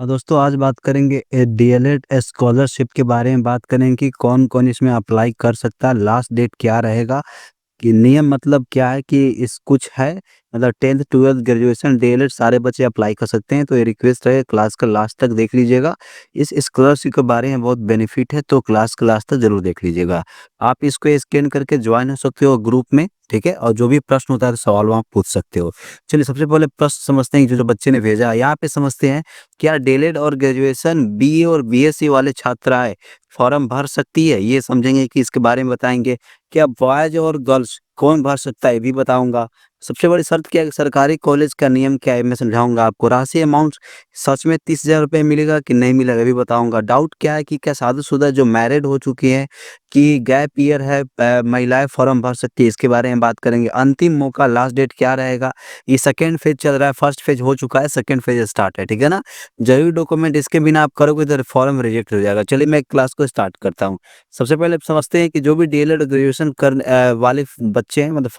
दोस्तों आज बात करेंगे डीएलएड स्कॉलरशिप के बारे में बात करेंगे कि कौन-कौन इसमें अप्लाई कर सकता है, लास्ट डेट क्या रहेगा, कि नियम मतलब क्या है कि इस कुछ है मतलब 10th 12th ग्रेजुएशन डीएलएड सारे बच्चे अप्लाई कर सकते हैं। तो ये रिक्वेस्ट है क्लास का लास्ट तक देख लीजिएगा। इस स्कॉलरशिप के बारे में बहुत बेनिफिट है तो क्लास का लास्ट तक ज़रूर देख लीजिएगा। आप इसको स्कैन करके ज्वाइन हो सकते हो ग्रुप में, ठीक है? और जो भी प्रश्न होता है तो सवाल वहाँ पूछ सकते हो। चलिए सबसे पहले प्रश्न समझते हैं जो बच्चे ने भेजा है। यहाँ पे समझते हैं क्या डीएलएड और ग्रेजुएशन बीए और बीएससी वाले छात्राएँ फॉर्म भर सकती है? ये समझेंगे कि इसके बारे में बताएँगे। क्या बॉयज़ और गर्ल्स कौन भर सकता है? ये भी बताऊँगा। सबसे बड़ी शर्त क्या है? सरकारी कॉलेज का नियम क्या है? मैं समझाऊँगा आपको। राशि अमाउंट सच में 30,000 रुपए मिलेगा कि नहीं मिलेगा? ये भी बताऊँगा। डाउट क्या है कि क्या शादीशुदा जो मैरिड हो चुकी हैं कि गैप ईयर है महिलाएँ फॉर्म भर सकती है? इसके बारे में बात करेंगे। अंतिम मौका लास्ट डेट क्या रहेगा? ये सेकंड फेज़ चल रहा है, फर्स्ट फेज़ हो चुका है, सेकंड फेज़ स्टार्ट है, ठीक है ना? ज़रूरी डॉक्यूमेंट इसके बिना आप करोगे तो फॉर्म रिजेक्ट हो जाएगा। चलिए मैं क्लास को स्टार्ट करता हूँ। सबसे पहले समझते हैं कि जो भी डीएलएड ग्रेजुएशन वाले बच्चे हैं मतलब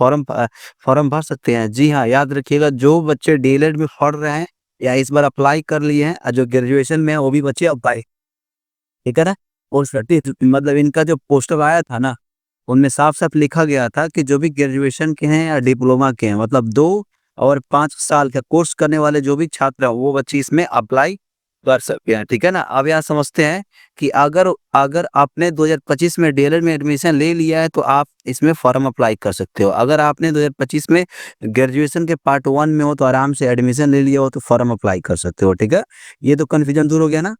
फॉर्म भर सकते हैं। जी हाँ, याद रखिएगा जो बच्चे डीएलएड में पढ़ रहे हैं या इस बार अप्लाई कर लिए हैं जो ग्रेजुएशन में है वो भी बच्चे अप्लाई, ठीक है ना? और मतलब इनका जो पोस्टर आया था ना, उनमें साफ-साफ लिखा गया था कि जो भी ग्रेजुएशन के हैं या डिप्लोमा के हैं मतलब 2 और 5 साल का कोर्स करने वाले जो भी छात्र हैं वो बच्चे इसमें अप्लाई कर सकते हैं, ठीक है ना? अब यहाँ समझते हैं कि अगर अगर आपने 2025 में डीएलएड में एडमिशन ले लिया है तो आप इसमें फॉर्म अप्लाई कर सकते हो। अगर आपने 2025 में ग्रेजुएशन के पार्ट 1 में हो तो आराम से एडमिशन ले लिया हो तो फॉर्म अप्लाई कर सकते हो, ठीक है? ये तो कन्फ्यूजन दूर हो गया ना?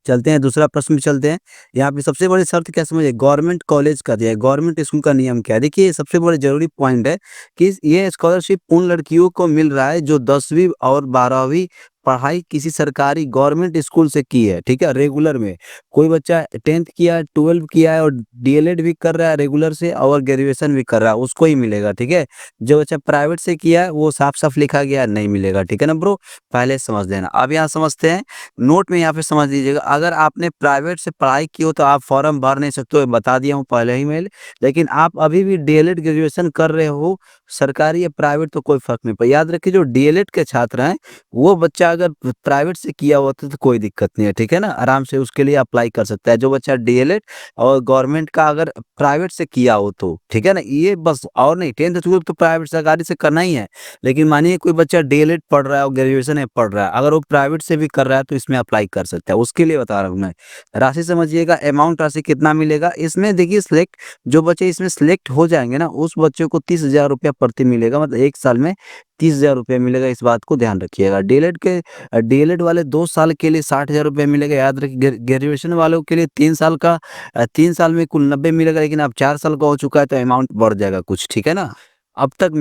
चलते हैं दूसरा प्रश्न पे चलते हैं। यहाँ पे सबसे बड़ी शर्त क्या समझिए गवर्नमेंट कॉलेज का जो है, गवर्नमेंट स्कूल का नियम क्या है? देखिए सबसे बड़ा ज़रूरी पॉइंट है कि ये स्कॉलरशिप उन लड़कियों को मिल रहा है जो 10वीं और 12वीं पढ़ाई किसी सरकारी गवर्नमेंट स्कूल से की है, ठीक है? रेगुलर में। कोई बच्चा 10th किया है, 12 किया है और डीएलएड भी कर रहा है रेगुलर से और ग्रेजुएशन भी कर रहा है, उसको ही मिलेगा, ठीक है? जो बच्चा प्राइवेट से किया है वो साफ-साफ लिखा गया है नहीं मिलेगा, ठीक है ना ब्रो? पहले समझ लेना। अब यहाँ समझते हैं नोट में यहाँ पे समझ लीजिएगा अगर आपने प्राइवेट से पढ़ाई की हो तो आप फॉर्म भर नहीं सकते हो, बता दिया हूँ पहले ही मैं। लेकिन आप अभी भी डीएलएड ग्रेजुएशन कर रहे हो, सरकारी या प्राइवेट तो कोई फ़र्क नहीं पड़ता। याद रखिए जो डीएलएड के छात्र हैं, वो बच्चा अगर प्राइवेट से किया होता तो कोई दिक्कत नहीं है, ठीक है ना? आराम से उसके लिए अप्लाई कर सकता है। जो बच्चा डीएलएड और गवर्नमेंट का अगर प्राइवेट से किया हो तो, ठीक है ना? ये बस और नहीं 10th 12th तो प्राइवेट सरकारी से करना ही है। लेकिन मानिए कोई बच्चा डीएलएड पढ़ रहा है और ग्रेजुएशन में पढ़ रहा है, अगर वो प्राइवेट से भी कर रहा है तो इसमें अप्लाई कर सकता है, उसके लिए बता रहा हूँ मैं। राशि समझिएगा अमाउंट राशि कितना मिलेगा, इसमें देखिए जो बच्चे इसमें सिलेक्ट हो जाएँगे ना, उस बच्चे को 30,000 रुपया प्रति मिलेगा मतलब 1 साल में 30,000 रुपया मिलेगा, इस बात को ध्यान रखिएगा। डीएलएड वाले 2 साल के लिए 60,000 रुपया मिलेगा, याद रखिए ग्रेजुएशन वालों के लिए 3 साल का 3 साल में कुल 90 मिलेगा, लेकिन अब 4 साल का हो चुका है तो अमाउंट बढ़ जाएगा कुछ, ठीक है ना? अब तक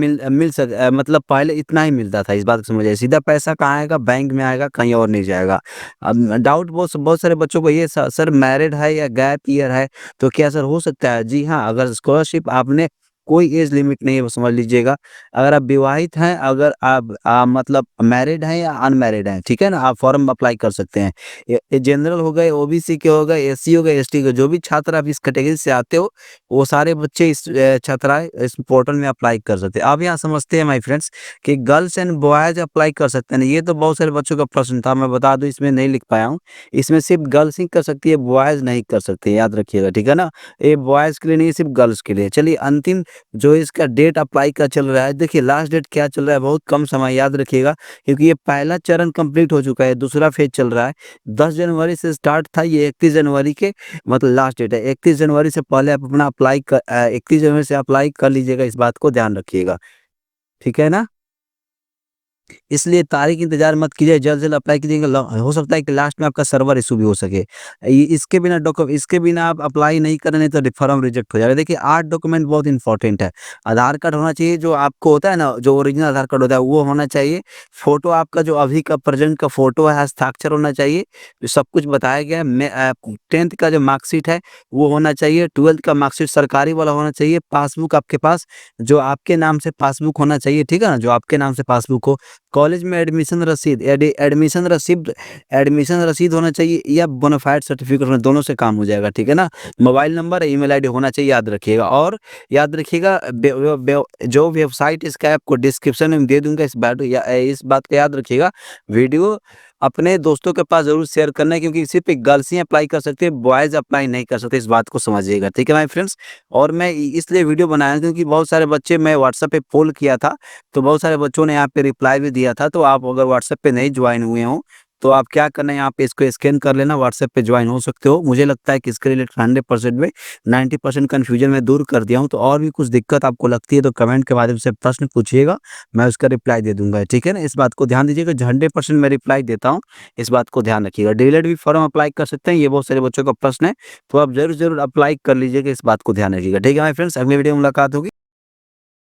मतलब पहले इतना ही मिलता था, इस बात को समझिए। सीधा पैसा कहाँ आएगा? बैंक में आएगा, कहीं और नहीं जाएगा। अब डाउट बहुत सारे बच्चों को ये सर मैरिड है या गैप ईयर है, तो क्या सर हो सकता है? जी हाँ, अगर स्कॉलरशिप आपने कोई एज लिमिट नहीं है, वो समझ लीजिएगा। अगर आप विवाहित हैं, अगर आप मतलब मैरिड हैं या अनमैरिड हैं, ठीक है ना? आप फॉर्म अप्लाई कर सकते हैं। ये जनरल हो गए, ओबीसी के हो गए, एससी हो गए, एसटी के जो भी छात्र आप इस कैटेगरी से आते हो, वो सारे बच्चे इस छात्राएँ इस पोर्टल में अप्लाई कर सकते हैं। अब यहाँ समझते हैं माय फ्रेंड्स कि गर्ल्स एंड बॉयज़ अप्लाई कर सकते हैं। ये तो बहुत सारे बच्चों का प्रश्न था, मैं बता दूँ इसमें नहीं लिख पाया हूँ। इसमें सिर्फ़ गर्ल्स ही कर सकती है, बॉयज़ नहीं कर सकते, याद रखिएगा, ठीक है ना? ये बॉयज़ के लिए नहीं, सिर्फ़ गर्ल्स के लिए। चलिए अंतिम जो इसका डेट अप्लाई का चल रहा है, देखिए लास्ट डेट क्या चल रहा है, बहुत कम समय याद रखिएगा क्योंकि ये पहला चरण कंप्लीट हो चुका है, दूसरा फेज़ चल रहा है। 10 जनवरी से स्टार्ट था, ये 31 जनवरी के मतलब लास्ट डेट है। 31 जनवरी से पहले आप अपना 31 जनवरी से अप्लाई कर लीजिएगा, इस बात को ध्यान रखिएगा। ठीक है ना? इसलिए तारीख इंतज़ार मत कीजिए, जल्द से जल्द अप्लाई कीजिएगा हो सकता है कि लास्ट में आपका सर्वर इश्यू भी हो सके। इसके बिना आप अप्लाई नहीं करेंगे तो फॉर्म रिजेक्ट हो जाएगा। देखिए 8 डॉक्यूमेंट बहुत इंपॉर्टेंट है। आधार कार्ड होना चाहिए जो आपको होता है ना, जो ओरिजिनल आधार कार्ड होता है वो होना चाहिए। फ़ोटो आपका जो अभी का प्रेज़ेंट का फ़ोटो है, हस्ताक्षर होना चाहिए। जो सब कुछ बताया गया है। 10th का जो मार्कशीट है वो होना चाहिए, 12th का मार्कशीट सरकारी वाला होना चाहिए, पासबुक आपके पास जो आपके नाम से पासबुक होना चाहिए, ठीक है ना? जो आपके नाम से पासबुक हो। कॉलेज में एडमिशन रसीद होना चाहिए या बोनाफाइड सर्टिफिकेट होना, दोनों से काम हो जाएगा, ठीक है ना? मोबाइल नंबर, ईमेल आईडी होना चाहिए, याद रखिएगा। और याद रखिएगा जो वेबसाइट इसका आपको डिस्क्रिप्शन में दे दूँगा, इस बात को याद रखिएगा। वीडियो अपने दोस्तों के पास ज़रूर शेयर करना है, क्योंकि सिर्फ़ एक गर्ल्स ही अप्लाई कर सकते हैं, बॉयज़ अप्लाई नहीं कर सकते, इस बात को समझिएगा, ठीक है माय फ्रेंड्स? और मैं इ इसलिए वीडियो बनाया क्योंकि बहुत सारे बच्चे, मैं व्हाट्सएप पे पोल किया था, तो बहुत सारे बच्चों ने यहाँ पे रिप्लाई भी दिया था, तो आप अगर व्हाट्सएप पे नहीं जॉइन हुए हों, तो आप क्या करना है, यहाँ पे इसको स्कैन कर लेना, व्हाट्सएप पे जॉइन हो सकते हो। मुझे लगता है कि इसके रिलेटेड 100% में 90% कन्फ्यूजन मैं दूर कर दिया हूँ, तो और भी कुछ दिक्कत आपको लगती है तो कमेंट के माध्यम से प्रश्न पूछिएगा, मैं उसका रिप्लाई दे दूँगा, ठीक है ना? इस बात को ध्यान दीजिएगा, 100% मैं रिप्लाई देता हूँ, इस बात को ध्यान रखिएगा। डीएलएड भी फॉर्म अप्लाई कर सकते हैं, ये बहुत सारे बच्चों का प्रश्न है, तो आप ज़रूर-ज़रूर अप्लाई कर लीजिएगा, इस बात को ध्यान रखिएगा, ठीक है माय फ्रेंड्स? अगली वीडियो में मुलाकात होगी।